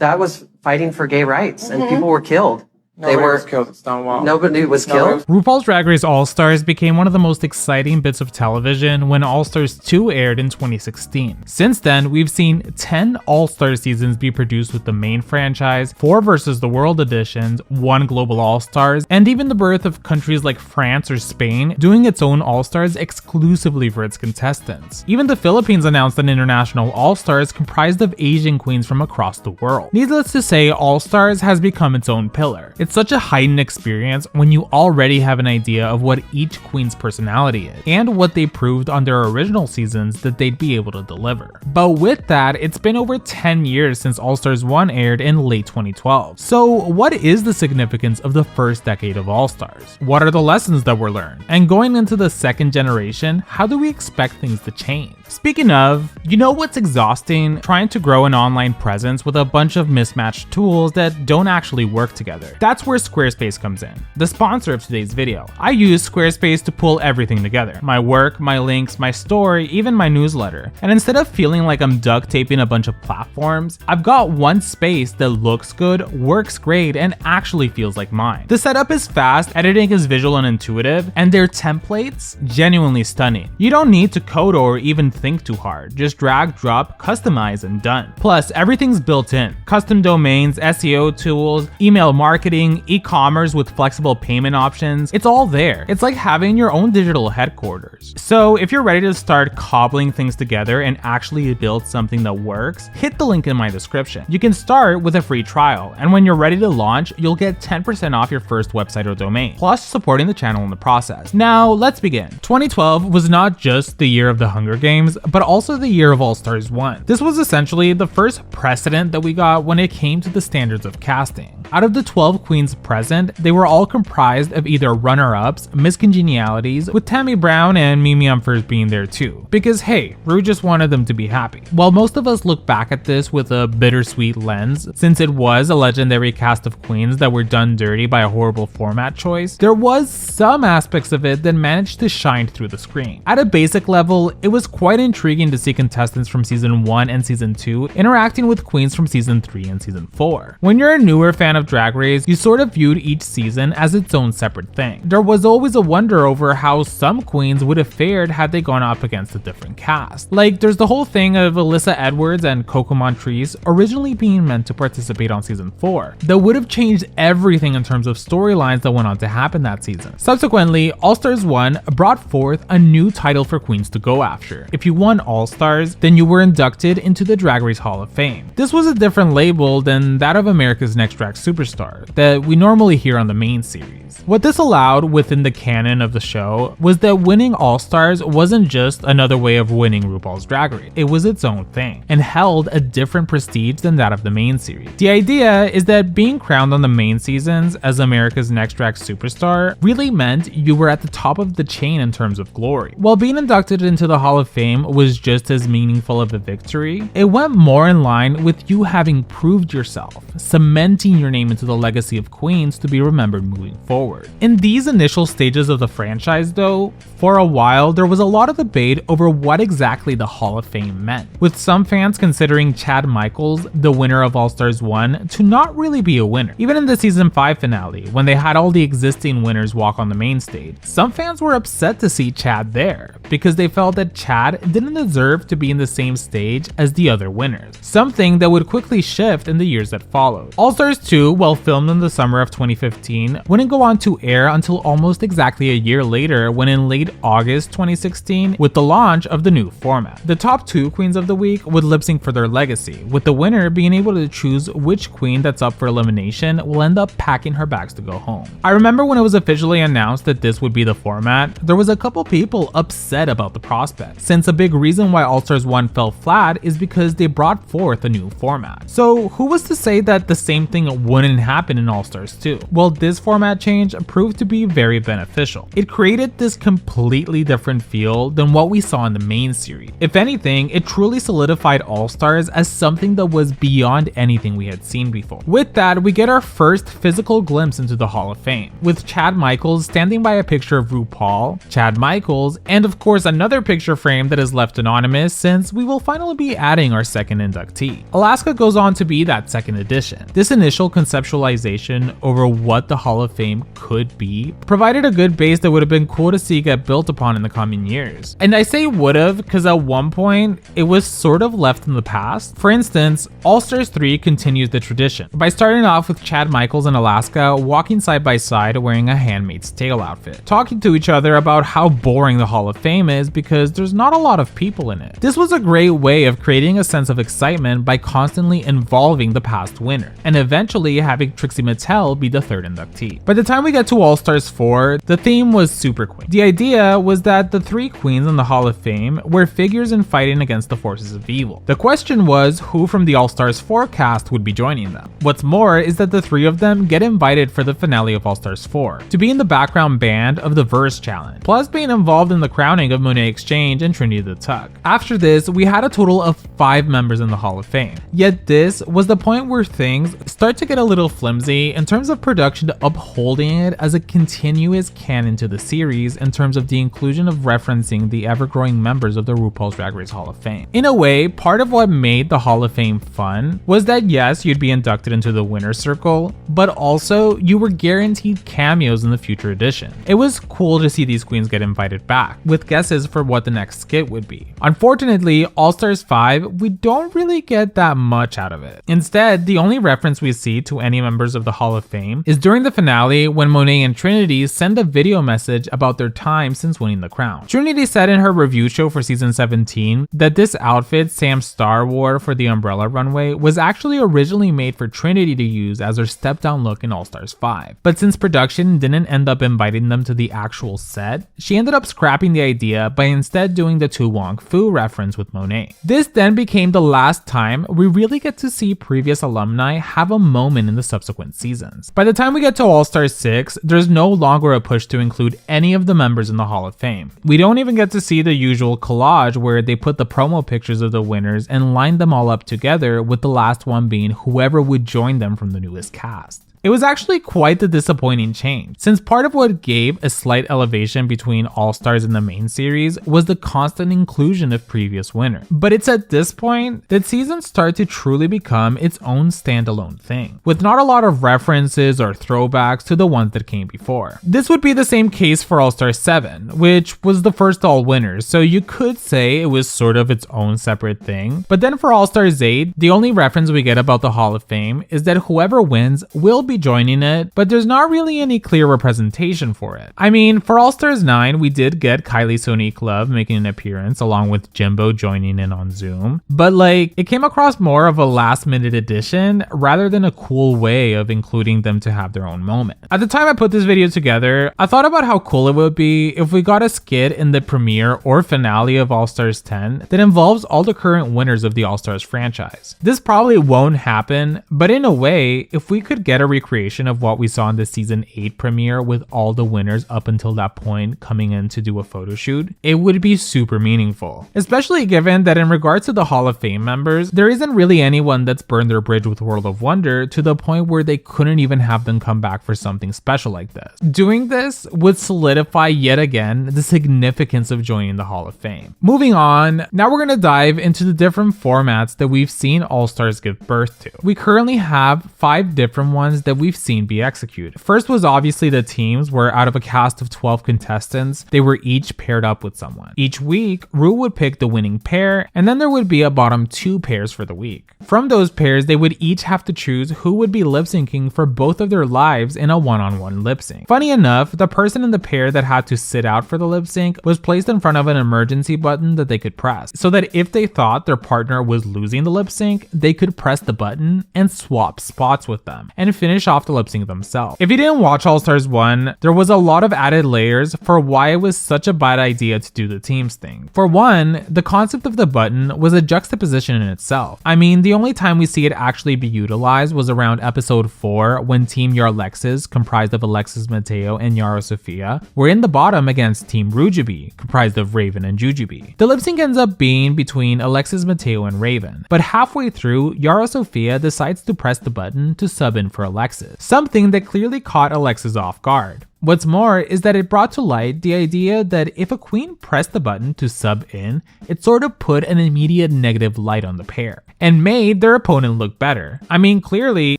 that was fighting for gay rights, and people were killed. Nobody was killed at Stonewall. Nobody was killed. RuPaul's Drag Race All-Stars became one of the most exciting bits of television when All-Stars 2 aired in 2016. Since then, we've seen 10 All-Star seasons be produced with the main franchise, 4 versus the World editions, 1 Global All-Stars, and even the birth of countries like France or Spain doing its own All-Stars exclusively for its contestants. Even the Philippines announced an international All-Stars comprised of Asian queens from across the world. Needless to say, All-Stars has become its own pillar. It's such a heightened experience when you already have an idea of what each queen's personality is, and what they proved on their original seasons that they'd be able to deliver. But with that, it's been over 10 years since All-Stars 1 aired in late 2012. So what is the significance of the first decade of All-Stars? What are the lessons that were learned? And going into the second generation, how do we expect things to change? Speaking of, you know what's exhausting? Trying to grow an online presence with a bunch of mismatched tools that don't actually work together. That's where Squarespace comes in, the sponsor of today's video. I use Squarespace to pull everything together. My work, my links, my story, even my newsletter. And instead of feeling like I'm duct taping a bunch of platforms, I've got one space that looks good, works great, and actually feels like mine. The setup is fast, editing is visual and intuitive, and their templates, genuinely stunning. You don't need to code or even think too hard. Just drag, drop, customize, and done. Plus, everything's built in. Custom domains, SEO tools, email marketing, e-commerce with flexible payment options. It's all there. It's like having your own digital headquarters. So if you're ready to start cobbling things together and actually build something that works, hit the link in my description. You can start with a free trial, and when you're ready to launch, you'll get 10% off your first website or domain, plus supporting the channel in the process. Now, let's begin. 2012 was not just the year of the Hunger Games, but also the year of All-Stars 1. This was essentially the first precedent that we got when it came to the standards of casting. Out of the 12 queens present, they were all comprised of either runner-ups, miscongenialities, with Tammy Brown and Mimi Umphers being there too. Because hey, Ru just wanted them to be happy. While most of us look back at this with a bittersweet lens, since it was a legendary cast of queens that were done dirty by a horrible format choice, there was some aspects of it that managed to shine through the screen. At a basic level, it was quite intriguing to see contestants from season 1 and season 2 interacting with queens from season 3 and season 4. When you're a newer fan of Drag Race, you sort of viewed each season as its own separate thing. There was always a wonder over how some queens would have fared had they gone up against a different cast. Like, there's the whole thing of Alyssa Edwards and Coco Montrese originally being meant to participate on season 4. That would have changed everything in terms of storylines that went on to happen that season. Subsequently, All-Stars 1 brought forth a new title for queens to go after. If you won All-Stars, then you were inducted into the Drag Race Hall of Fame. This was a different label than that of America's Next Drag Superstar that we normally hear on the main series. What this allowed within the canon of the show was that winning All-Stars wasn't just another way of winning RuPaul's Drag Race. It was its own thing and held a different prestige than that of the main series. The idea is that being crowned on the main seasons as America's Next Drag Superstar really meant you were at the top of the chain in terms of glory. While being inducted into the Hall of Fame was just as meaningful of a victory, it went more in line with you having proved yourself, cementing your name into the legacy of queens to be remembered moving forward. In these initial stages of the franchise though, for a while there was a lot of debate over what exactly the Hall of Fame meant, with some fans considering Chad Michaels, the winner of All-Stars 1, to not really be a winner. Even in the season 5 finale, when they had all the existing winners walk on the main stage, some fans were upset to see Chad there, because they felt that Chad didn't deserve to be in the same stage as the other winners, something that would quickly shift in the years that followed. All-Stars 2, while filmed in the summer of 2015, wouldn't go on to air until almost exactly a year later, when in late August 2016, with the launch of the new format. The top 2 queens of the week would lip sync for their legacy, with the winner being able to choose which queen that's up for elimination will end up packing her bags to go home. I remember when it was officially announced that this would be the format, there was a couple people upset about the prospect, since a big reason why All-Stars 1 fell flat is because they brought forth a new format. So who was to say that the same thing wouldn't happen in All-Stars 2. Well, this format change proved to be very beneficial. It created this completely different feel than what we saw in the main series. If anything, it truly solidified All-Stars as something that was beyond anything we had seen before. With that, we get our first physical glimpse into the Hall of Fame, with Chad Michaels standing by a picture of Rupaul, Chad Michaels, and of course another picture frame that is left anonymous since we will finally be adding our second inductee. Alaska goes on to be that second edition. This initial conceptualization over what the Hall of Fame could be provided a good base that would have been cool to see get built upon in the coming years. And I say would have because at one point it was sort of left in the past. For instance, All-Stars 3 continues the tradition by starting off with Chad Michaels and Alaska walking side by side wearing a Handmaid's Tale outfit, talking to each other about how boring the Hall of Fame is because there's not a lot of people in it. This was a great way of creating a sense of excitement by constantly involving the past winner, and eventually having Trixie Mattel be the third inductee. By the time we get to All-Stars 4, the theme was Super Queen. The idea was that the three queens in the Hall of Fame were figures in fighting against the forces of evil. The question was who from the All-Stars 4 cast would be joining them. What's more is that the three of them get invited for the finale of All-Stars 4 to be in the background band of the Verse Challenge, plus being involved in the crowning of Monet X Change and Trinity the Tuck. After this, we had a total of 5 members in the Hall of Fame. Yet this was the point where things start to get a little flimsy in terms of production upholding it as a continuous canon to the series in terms of the inclusion of referencing the ever-growing members of the RuPaul's Drag Race Hall of Fame. In a way, part of what made the Hall of Fame fun was that yes, you'd be inducted into the winner's circle, but also you were guaranteed cameos in the future edition. It was cool to see these queens get invited back, with guesses for what the next skit would be. Unfortunately, All-Stars 5, we don't really get that much out of it. Instead, the only reference we see to any members of the Hall of Fame is during the finale when Monet and Trinity send a video message about their time since winning the crown. Trinity said in her review show for season 17 that this outfit Sam Star wore for the Umbrella runway was actually originally made for Trinity to use as her step-down look in All-Stars 5. But since production didn't end up inviting them to the actual set, she ended up scrapping the idea by instead doing the To Wong Fu reference with Monet. This then became the last time we really get to see previous alumni have a moment in the subsequent seasons. By the time we get to All-Stars 6, there's no longer a push to include any of the members in the Hall of Fame. We don't even get to see the usual collage where they put the promo pictures of the winners and line them all up together, with the last one being whoever would join them from the newest cast. It was actually quite the disappointing change, since part of what gave a slight elevation between All-Stars and the main series was the constant inclusion of previous winners. But it's at this point that seasons start to truly become its own standalone thing, with not a lot of references or throwbacks to the ones that came before. This would be the same case for All-Stars 7, which was the first all winners, so you could say it was sort of its own separate thing. But then for All-Stars 8, the only reference we get about the Hall of Fame is that whoever wins will be joining it, but there's not really any clear representation for it. I mean, for All-Stars 9, we did get Kylie Sonique Love making an appearance along with Jimbo joining in on Zoom, but like, it came across more of a last-minute addition rather than a cool way of including them to have their own moment. At the time I put this video together, I thought about how cool it would be if we got a skit in the premiere or finale of All-Stars 10 that involves all the current winners of the All-Stars franchise. This probably won't happen, but in a way, if we could get a recreation of what we saw in the season 8 premiere with all the winners up until that point coming in to do a photo shoot, it would be super meaningful. Especially given that in regards to the Hall of Fame members, there isn't really anyone that's burned their bridge with World of Wonder to the point where they couldn't even have them come back for something special like this. Doing this would solidify yet again the significance of joining the Hall of Fame. Moving on, now we're going to dive into the different formats that we've seen All-Stars give birth to. We currently have 5 different ones that we've seen be executed. First was obviously the teams, where out of a cast of 12 contestants, they were each paired up with someone. Each week, Ru would pick the winning pair, and then there would be a bottom 2 pairs for the week. From those pairs, they would each have to choose who would be lip syncing for both of their lives in a one-on-one lip sync. Funny enough, the person in the pair that had to sit out for the lip sync was placed in front of an emergency button that they could press, so that if they thought their partner was losing the lip sync, they could press the button and swap spots with them, and finish finish off the lip sync themselves. If you didn't watch All-Stars 1, there was a lot of added layers for why it was such a bad idea to do the teams thing. For one, the concept of the button was a juxtaposition in itself. I mean, the only time we see it actually be utilized was around episode 4 when Team Yarlexis, comprised of Alexis Mateo and Yara Sofia, were in the bottom against Team Rujubi, comprised of Raven and Jujubee. The lip sync ends up being between Alexis Mateo and Raven, but halfway through, Yara Sofia decides to press the button to sub in for Alexis, something that clearly caught Alexis off guard. What's more is that it brought to light the idea that if a queen pressed the button to sub in, it sort of put an immediate negative light on the pair and made their opponent look better. I mean, clearly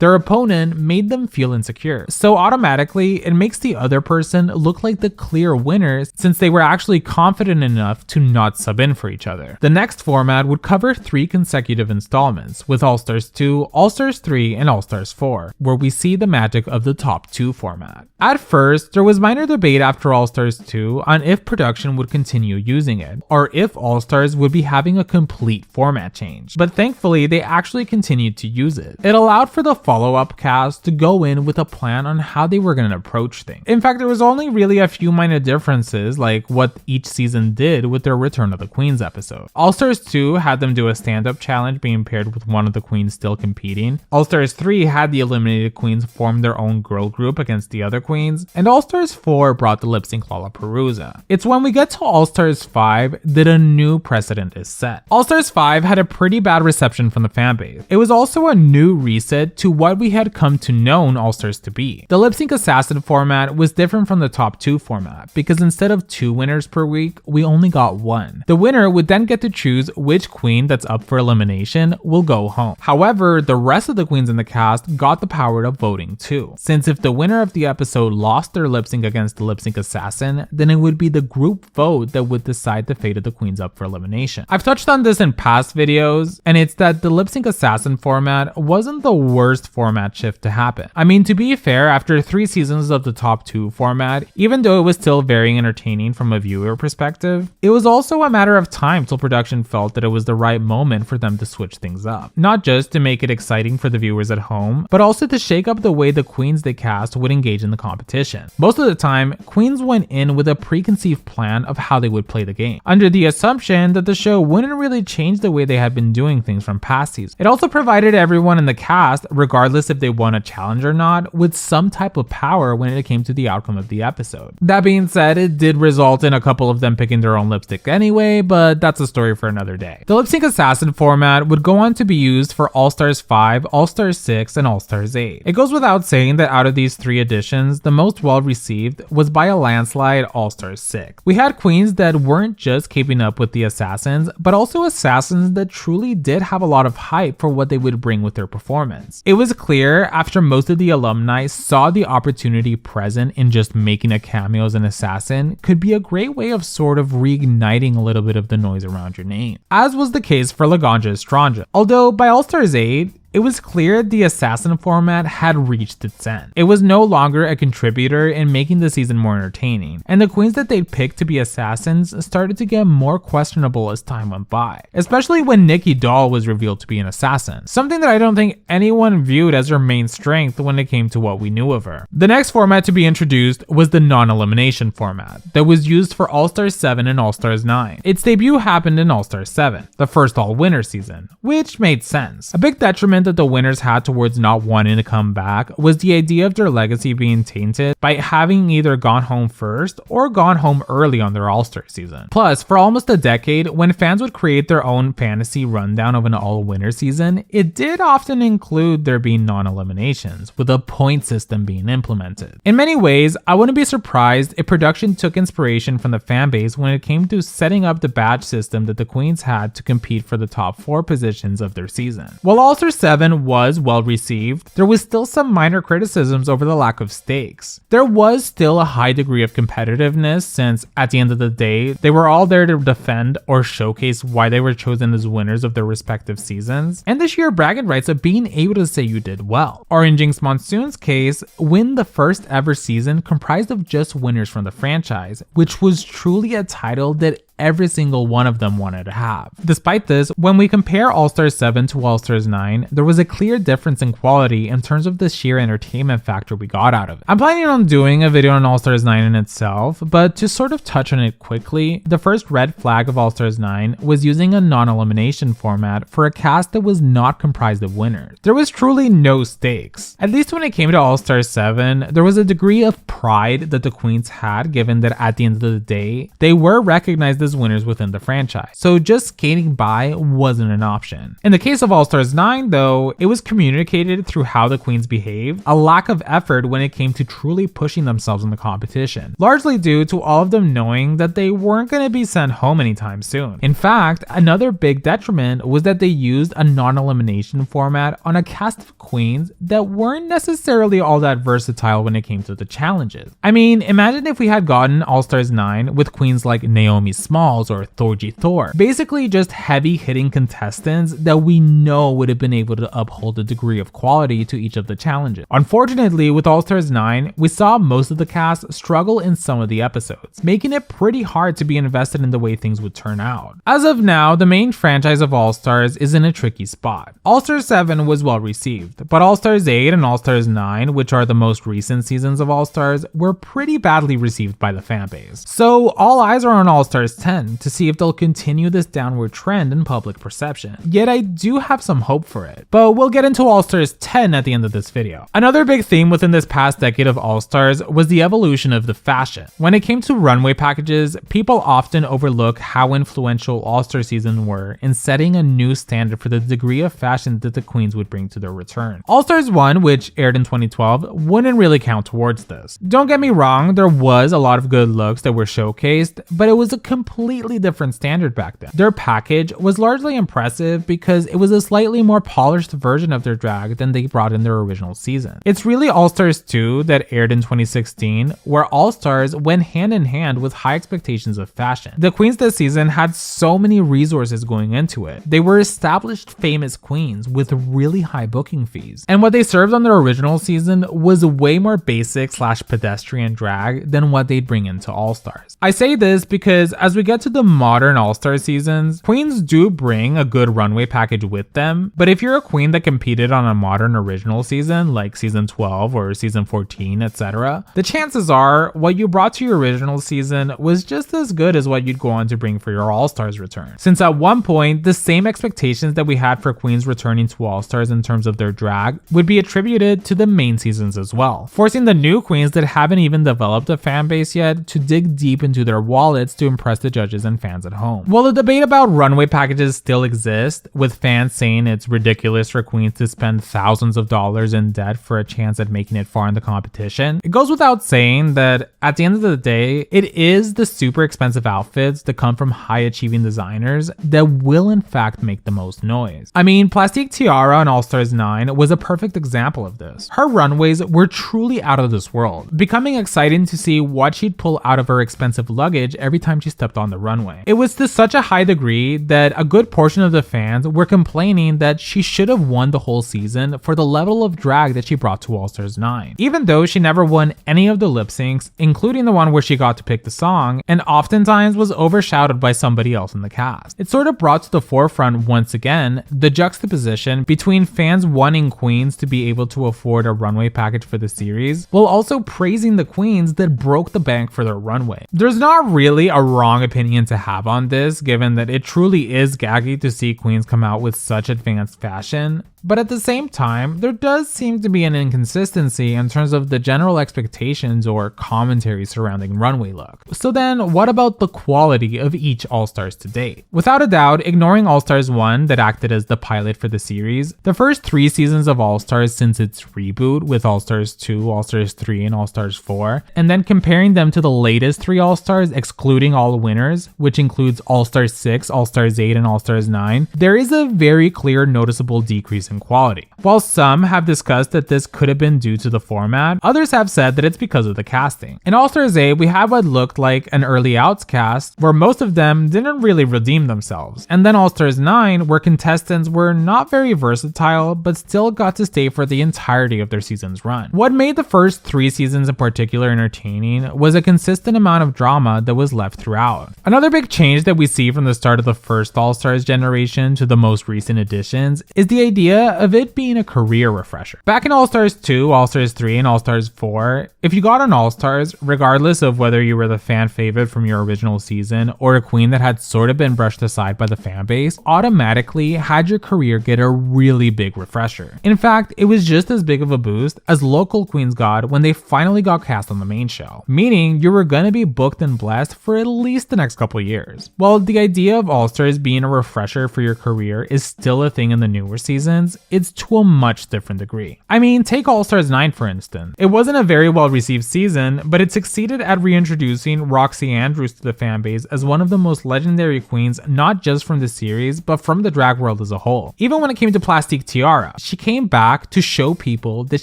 their opponent made them feel insecure, so automatically it makes the other person look like the clear winner since they were actually confident enough to not sub in for each other. The next format would cover 3 consecutive installments with All-Stars 2, All-Stars 3, and All-Stars 4, where we see the magic of the top 2 format. At first, there was minor debate after All-Stars 2 on if production would continue using it, or if All-Stars would be having a complete format change, but thankfully they actually continued to use it. It allowed for the follow-up cast to go in with a plan on how they were going to approach things. In fact, there was only really a few minor differences, like what each season did with their Return of the Queens episode. All-Stars 2 had them do a stand-up challenge being paired with one of the queens still competing. All-Stars 3 had the eliminated queens form their own girl group against the other queens, and All-Stars 4 brought the lip sync Lollapalooza. It's when we get to All-Stars 5 that a new precedent is set. All-Stars 5 had a pretty bad reception from the fanbase. It was also a new reset to what we had come to know All-Stars to be. The lip sync assassin format was different from the top 2 format because instead of 2 winners per week, we only got 1. The winner would then get to choose which queen that's up for elimination will go home. However, the rest of the queens in the cast got the power of voting too, since if the winner of the episode lost their lip sync against the lip sync assassin, then it would be the group vote that would decide the fate of the queens up for elimination. I've touched on this in past videos, and it's that the lip sync assassin format wasn't the worst format shift to happen. I mean, to be fair, after 3 seasons of the top 2 format, even though it was still very entertaining from a viewer perspective, it was also a matter of time till production felt that it was the right moment for them to switch things up. Not just to make it exciting for the viewers at home, but also to shake up the way the queens they cast would engage in the competition. Most of the time, queens went in with a preconceived plan of how they would play the game, under the assumption that the show wouldn't really change the way they had been doing things from past seasons. It also provided everyone in the cast, regardless if they won a challenge or not, with some type of power when it came to the outcome of the episode. That being said, it did result in a couple of them picking their own lipstick anyway, but that's a story for another day. The lip sync assassin format would go on to be used for All-Stars 5, All-Stars 6, and All-Stars 8. It goes without saying that out of these 3 editions, the most well received was by a landslide All-Stars 6. We had queens that weren't just keeping up with the assassins, but also assassins that truly did have a lot of hype for what they would bring with their performance. It was clear after most of the alumni saw the opportunity present in just making a cameo as an assassin could be a great way of sort of reigniting a little bit of the noise around your name, as was the case for Laganja Estranja. Although by All-Stars 8, it was clear the assassin format had reached its end. It was no longer a contributor in making the season more entertaining, and the queens that they'd picked to be assassins started to get more questionable as time went by, especially when Nikki Doll was revealed to be an assassin, something that I don't think anyone viewed as her main strength when it came to what we knew of her. The next format to be introduced was the non-elimination format that was used for All-Stars 7 and All-Stars 9. Its debut happened in All-Stars 7, the first all-winner season, which made sense. A big detriment that the winners had towards not wanting to come back was the idea of their legacy being tainted by having either gone home first or gone home early on their All-Star season. Plus, for almost a decade, when fans would create their own fantasy rundown of an all-winner season, it did often include there being non-eliminations, with a point system being implemented. In many ways, I wouldn't be surprised if production took inspiration from the fanbase when it came to setting up the badge system that the queens had to compete for the top 4 positions of their season. While All-Star 7 was well received, there was still some minor criticisms over the lack of stakes. There was still a high degree of competitiveness since, at the end of the day, they were all there to defend or showcase why they were chosen as winners of their respective seasons, and the sheer bragging rights of being able to say you did well. Or in Jinx Monsoon's case, win the first ever season comprised of just winners from the franchise, which was truly a title that every single one of them wanted to have. Despite this, when we compare All-Stars 7 to All-Stars 9, there was a clear difference in quality in terms of the sheer entertainment factor we got out of it. I'm planning on doing a video on All-Stars 9 in itself, but to sort of touch on it quickly, the first red flag of All-Stars 9 was using a non-elimination format for a cast that was not comprised of winners. There was truly no stakes. At least when it came to All-Stars 7, there was a degree of pride that the queens had, given that at the end of the day, they were recognized as winners within the franchise. So just skating by wasn't an option. In the case of All-Stars 9 though, it was communicated through how the queens behaved, a lack of effort when it came to truly pushing themselves in the competition, largely due to all of them knowing that they weren't going to be sent home anytime soon. In fact, another big detriment was that they used a non-elimination format on a cast of queens that weren't necessarily all that versatile when it came to the challenges. I mean, imagine if we had gotten All-Stars 9 with queens like Naomi Smalls or Thorgy Thor, basically just heavy-hitting contestants that we know would have been able to uphold a degree of quality to each of the challenges. Unfortunately, with All-Stars 9, we saw most of the cast struggle in some of the episodes, making it pretty hard to be invested in the way things would turn out. As of now, the main franchise of All-Stars is in a tricky spot. All-Stars 7 was well received, but All-Stars 8 and All-Stars 9, which are the most recent seasons of All-Stars, were pretty badly received by the fanbase. So all eyes are on All-Stars 10 to see if they'll continue this downward trend in public perception. Yet I do have some hope for it, but we'll get into All-Stars 10 at the end of this video. Another big theme within this past decade of All-Stars was the evolution of the fashion. When it came to runway packages, people often overlook how influential All-Star season were in setting a new standard for the degree of fashion that the queens would bring to their return. All-Stars 1, which aired in 2012, wouldn't really count towards this. Don't get me wrong, there was a lot of good looks that were showcased, but it was a completely different standard back then. Their package was largely impressive because it was a slightly more polished version of their drag than they brought in their original season. It's really All-Stars 2 that aired in 2016, where All-Stars went hand in hand with high expectations of fashion. The queens this season had so many resources going into it. They were established famous queens with really high booking fees. And what they served on their original season was way more basic / pedestrian drag than what they'd bring into All-Stars. I say this because as we get to the modern All-Star seasons, queens do bring a good runway package with them, but if you're a queen that competed on a modern original season like season 12 or season 14, etc., the chances are what you brought to your original season was just as good as what you'd go on to bring for your All-Stars return. Since at one point, the same expectations that we had for queens returning to All-Stars in terms of their drag would be attributed to the main seasons as well, forcing the new queens that haven't even developed a fan base yet to dig deep into their wallets to impress the judges and fans at home. While the debate about runway packages still exists, with fans saying it's ridiculous for queens to spend thousands of dollars in debt for a chance at making it far in the competition, it goes without saying that at the end of the day, it is the super expensive outfits that come from high achieving designers that will in fact make the most noise. I mean, Plastique Tiara on All-Stars 9 was a perfect example of this. Her runways were truly out of this world, becoming exciting to see what she'd pull out of her expensive luggage every time she stepped on the runway. It was to such a high degree that a good portion of the fans were complaining that she should have won the whole season for the level of drag that she brought to All-Stars 9. Even though she never won any of the lip syncs, including the one where she got to pick the song, and oftentimes was overshadowed by somebody else in the cast. It sort of brought to the forefront once again the juxtaposition between fans wanting queens to be able to afford a runway package for the series, while also praising the queens that broke the bank for their runway. There's not really a wrong opinion to have on this, given that it truly is gaggy to see queens come out with such advanced fashion, but at the same time, there does seem to be an inconsistency in terms of the general expectations or commentary surrounding runway look. So then, what about the quality of each All-Stars to date? Without a doubt, ignoring All-Stars 1 that acted as the pilot for the series, the first 3 seasons of All-Stars since its reboot with All-Stars 2, All-Stars 3, and All-Stars 4, and then comparing them to the latest 3 All-Stars excluding all winners, which includes All-Stars 6, All-Stars 8, and All-Stars 9, there is a very clear noticeable decrease decrease in quality. While some have discussed that this could have been due to the format, others have said that it's because of the casting. In All-Stars 8, we had what looked like an early outs cast, where most of them didn't really redeem themselves. And then All-Stars 9, where contestants were not very versatile, but still got to stay for the entirety of their season's run. What made the first 3 seasons in particular entertaining was a consistent amount of drama that was left throughout. Another big change that we see from the start of the first All-Stars generation to the most recent editions is the idea of it being a career refresher. Back in All-Stars 2, All-Stars 3, and All-Stars 4, if you got on All-Stars, regardless of whether you were the fan favorite from your original season or a queen that had sort of been brushed aside by the fan base, automatically had your career get a really big refresher. In fact, it was just as big of a boost as local queens got when they finally got cast on the main show, meaning you were gonna be booked and blessed for at least the next couple years. While the idea of All-Stars being a refresher for your career is still a thing in the newer seasons, it's to a much different degree. I mean, take All-Stars 9 for instance. It wasn't a very well received season, but it succeeded at reintroducing Roxy Andrews to the fanbase as one of the most legendary queens, not just from the series, but from the drag world as a whole. Even when it came to Plastique Tiara, she came back to show people that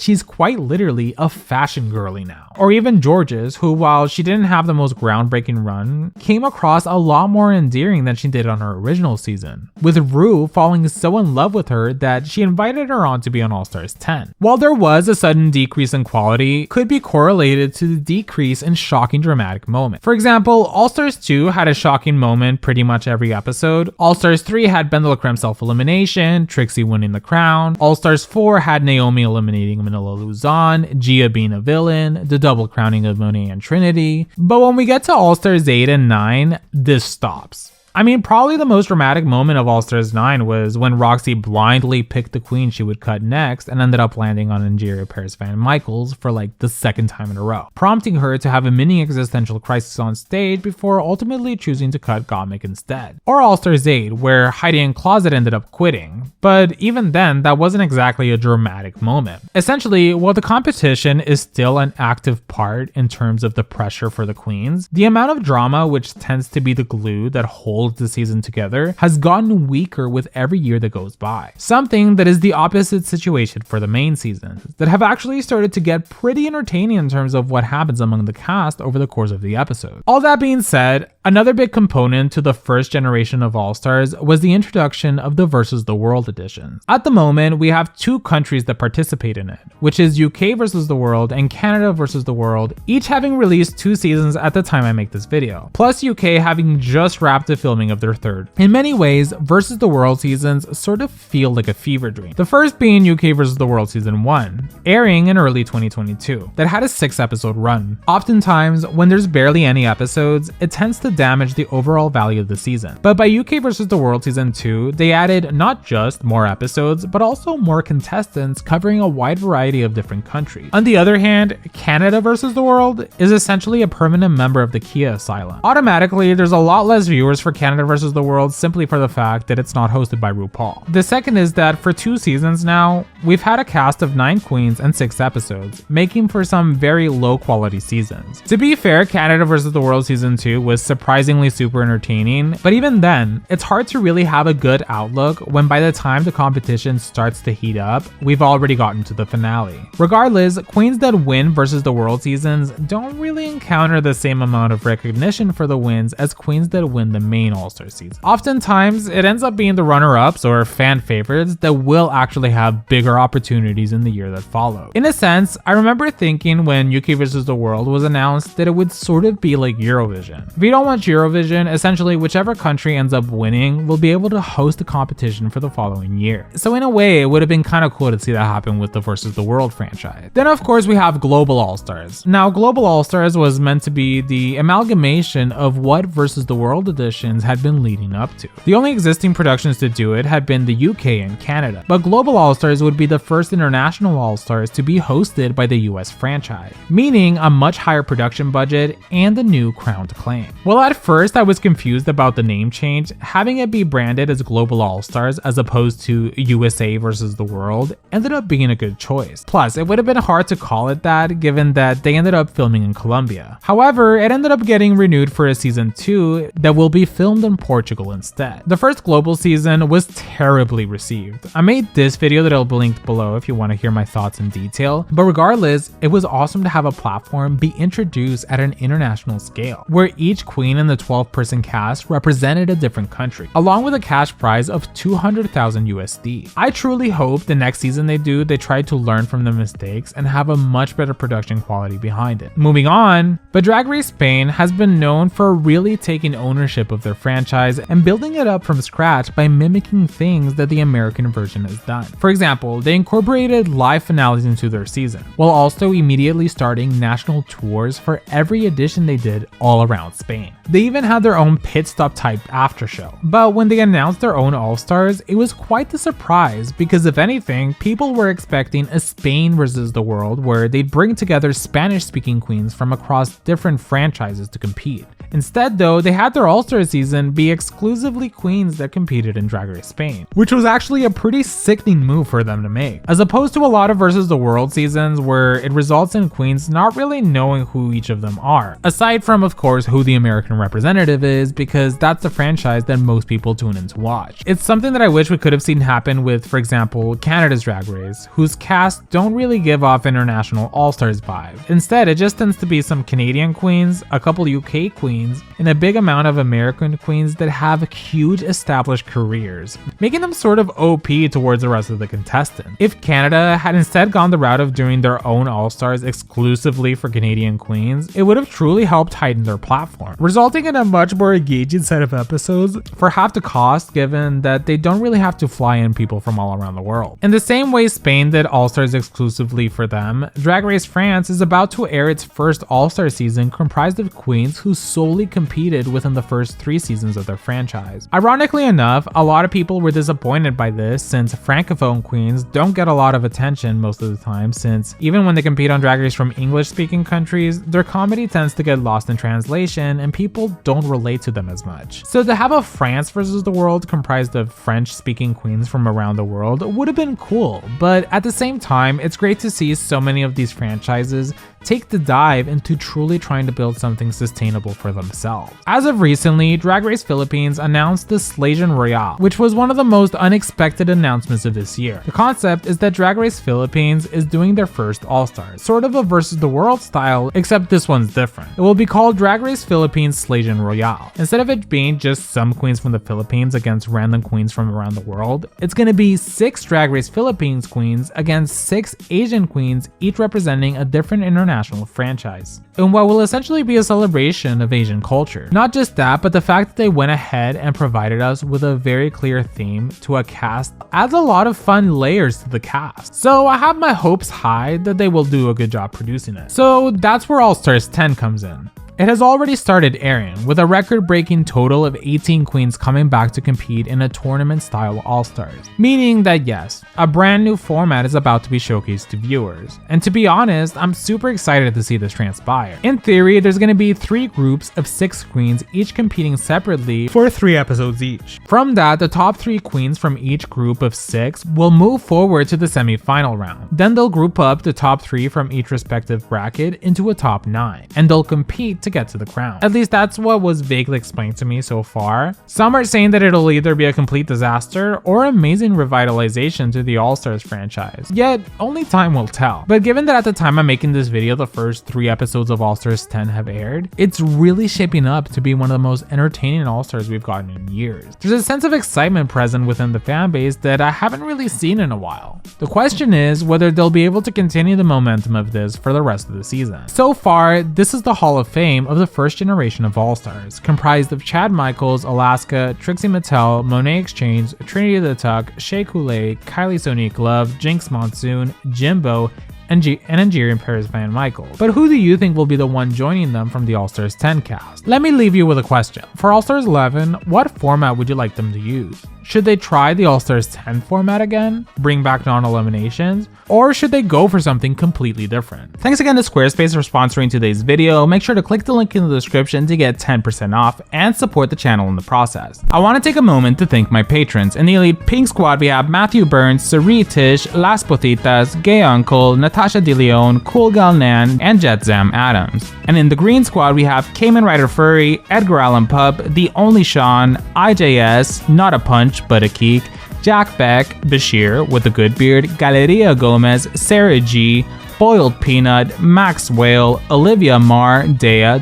she's quite literally a fashion girly now. Or even Georges, who while she didn't have the most groundbreaking run, came across a lot more endearing than she did on her original season, with Ru falling so in love with her that she invited her on to be on All-Stars 10. While there was a sudden decrease in quality, could be correlated to the decrease in shocking dramatic moments. For example, All-Stars 2 had a shocking moment pretty much every episode. All-Stars 3 had Ben de la Creme self-elimination, Trixie winning the crown. All-Stars 4 had Naomi eliminating Manila Luzon, Gia being a villain, the double crowning of Monet and Trinity. But when we get to All-Stars 8 and 9, this stops. I mean, probably the most dramatic moment of All-Stars 9 was when Roxy blindly picked the queen she would cut next and ended up landing on Angeria Paris Van Michaels for like the second time in a row, prompting her to have a mini existential crisis on stage before ultimately choosing to cut Gottmik instead. Or All-Stars 8, where Heidi N Closet ended up quitting, but even then, that wasn't exactly a dramatic moment. Essentially, while the competition is still an active part in terms of the pressure for the queens, the amount of drama, which tends to be the glue that holds the season together, has gotten weaker with every year that goes by. Something that is the opposite situation for the main seasons, that have actually started to get pretty entertaining in terms of what happens among the cast over the course of the episode. All that being said, another big component to the first generation of All-Stars was the introduction of the Versus the World editions. At the moment, we have 2 countries that participate in it, which is UK versus the World and Canada versus the World, each having released 2 seasons at the time I make this video, plus UK having just wrapped the filming of their 3rd. In many ways, Versus the World seasons sort of feel like a fever dream. The first being UK versus the World season 1, airing in early 2022, that had a 6-episode run. Oftentimes, when there's barely any episodes, it tends to damage the overall value of the season. But by UK versus the World season 2, they added not just more episodes, but also more contestants covering a wide variety of different countries. On the other hand, Canada versus the World is essentially a permanent member of the Kia Asylum. Automatically, there's a lot less viewers for Canada versus the World simply for the fact that it's not hosted by Rupaul. The second is that for 2 seasons now, we've had a cast of 9 queens and 6 episodes, making for some very low quality seasons. To be fair, Canada versus the World season 2 was surprisingly super entertaining, but even then, it's hard to really have a good outlook when by the time the competition starts to heat up, we've already gotten to the finale. Regardless, queens that win versus the World seasons don't really encounter the same amount of recognition for the wins as queens that win the main All-Star season. Oftentimes, it ends up being the runner-ups or fan favorites that will actually have bigger opportunities in the year that follows. In a sense, I remember thinking when UK vs. the World was announced that it would sort of be like Eurovision. If you don't watch Eurovision, essentially whichever country ends up winning will be able to host the competition for the following year. So in a way, it would have been kind of cool to see that happen with the Versus the World franchise. Then of course we have Global All-Stars. Now Global All-Stars was meant to be the amalgamation of what Versus the World editions had been leading up to. The only existing productions to do it had been the UK and Canada, but Global All-Stars would be the first international All-Stars to be hosted by the US franchise, meaning a much higher production budget and a new crown to claim. While Well, at first I was confused about the name change. Having it be branded as Global All-Stars as opposed to USA versus the World ended up being a good choice. Plus, it would have been hard to call it that given that they ended up filming in Colombia. However, it ended up getting renewed for a season 2 that will be filmed in Portugal instead. The first global season was terribly received. I made this video that I'll be linked below if you want to hear my thoughts in detail, but regardless, it was awesome to have a platform be introduced at an international scale, where each queen in the 12-person cast represented a different country, along with a cash prize of 200,000 USD. I truly hope the next season they try to learn from the mistakes and have a much better production quality behind it. Moving on, but Drag Race Spain has been known for really taking ownership of their franchise and building it up from scratch by mimicking things that the American version has done. For example, they incorporated live finales into their season, while also immediately starting national tours for every edition they did all around Spain. They even had their own pit stop type after show. But when they announced their own All-Stars, it was quite the surprise because if anything, people were expecting a Spain versus the world where they'd bring together Spanish-speaking queens from across different franchises to compete. Instead though, they had their All-Star season be exclusively queens that competed in Drag Race Spain, which was actually a pretty sickening move for them to make, as opposed to a lot of versus the world seasons where it results in queens not really knowing who each of them are, aside from of course who the American representative is, because that's the franchise that most people tune in to watch. It's something that I wish we could have seen happen with, for example, Canada's Drag Race, whose cast don't really give off international All-Stars vibe. Instead, it just tends to be some Canadian queens, a couple UK queens, and a big amount of American queens that have huge established careers, making them sort of OP towards the rest of the contestants. If Canada had instead gone the route of doing their own All-Stars exclusively for Canadian queens, it would have truly helped heighten their platform, resulting in a much more engaging set of episodes for half the cost, given that they don't really have to fly in people from all around the world. In the same way Spain did All-Stars exclusively for them, Drag Race France is about to air its first All-Star season comprised of queens who solely competed within the first 3 seasons of their franchise. Ironically enough, a lot of people were disappointed by this since francophone queens don't get a lot of attention most of the time, since even when they compete on Drag Race from English-speaking countries, their comedy tends to get lost in translation and people don't relate to them as much. So to have a France versus the world comprised of French-speaking queens from around the world would have been cool, but at the same time, it's great to see so many of these franchises take the dive into truly trying to build something sustainable for themselves. As of recently, Drag Race Philippines announced the Slasian Royale, which was one of the most unexpected announcements of this year. The concept is that Drag Race Philippines is doing their first All-Stars, sort of a versus the world style, except this one's different. It will be called Drag Race Philippines Slasian Royale. Instead of it being just some queens from the Philippines against random queens from around the world, it's gonna be 6 Drag Race Philippines queens against 6 Asian queens, each representing a different international franchise, in what will essentially be a celebration of Asian culture. Not just that, but the fact that they went ahead and provided us with a very clear theme to a cast adds a lot of fun layers to the cast. So I have my hopes high that they will do a good job producing it. So that's where All-Stars 10 comes in. It has already started airing, with a record-breaking total of 18 queens coming back to compete in a tournament-style All-Stars, meaning that yes, a brand new format is about to be showcased to viewers. And to be honest, I'm super excited to see this transpire. In theory, there's going to be 3 groups of 6 queens, each competing separately for 3 episodes each. From that, the top 3 queens from each group of 6 will move forward to the semi-final round. Then they'll group up the top 3 from each respective bracket into a top 9, and they'll compete to get to the crown. At least that's what was vaguely explained to me so far. Some are saying that it'll either be a complete disaster or amazing revitalization to the All-Stars franchise. Yet, only time will tell. But given that at the time I'm making this video, the first 3 episodes of All-Stars 10 have aired, it's really shaping up to be one of the most entertaining All-Stars we've gotten in years. There's a sense of excitement present within the fanbase that I haven't really seen in a while. The question is whether they'll be able to continue the momentum of this for the rest of the season. So far, this is the Hall of Fame of the first generation of All-Stars, comprised of Chad Michaels, Alaska, Trixie Mattel, Monet Exchange, Trinity the Tuck, Shea Coulee, Kylie Sonique Love, Jinx Monsoon, Jimbo, and Nigerian Paris Van Michael. But who do you think will be the one joining them from the All-Stars 10 cast? Let me leave you with a question. For All-Stars 11, what format would you like them to use? Should they try the All-Stars 10 format again? Bring back non-eliminations? Or should they go for something completely different? Thanks again to Squarespace for sponsoring today's video. Make sure to click the link in the description to get 10% off and support the channel in the process. I want to take a moment to thank my patrons. In the Elite Pink Squad, we have Matthew Burns, Sari Tish, Las Potitas, Gay Uncle, Natasha DeLeon, Cool Gal Nan, and Jetzam Adams. And in the Green Squad, we have Cayman Rider Furry, Edgar Allan Pup, The Only Sean, IJS, Not a Punch But a Keek, Jack Beck, Bashir with a good beard, Galeria Gomez, Sarah G, Boiled Peanut, Max Whale, Olivia Marr, Dea,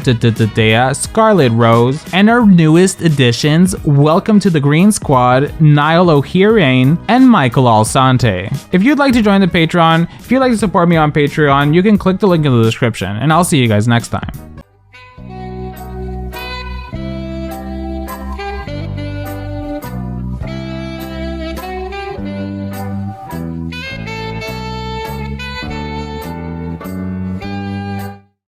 Scarlet Rose, and our newest additions, welcome to the Green Squad, Niall O'Hearn, and Michael Alsante. If you'd like to join the Patreon, if you'd like to support me on Patreon, you can click the link in the description, and I'll see you guys next time.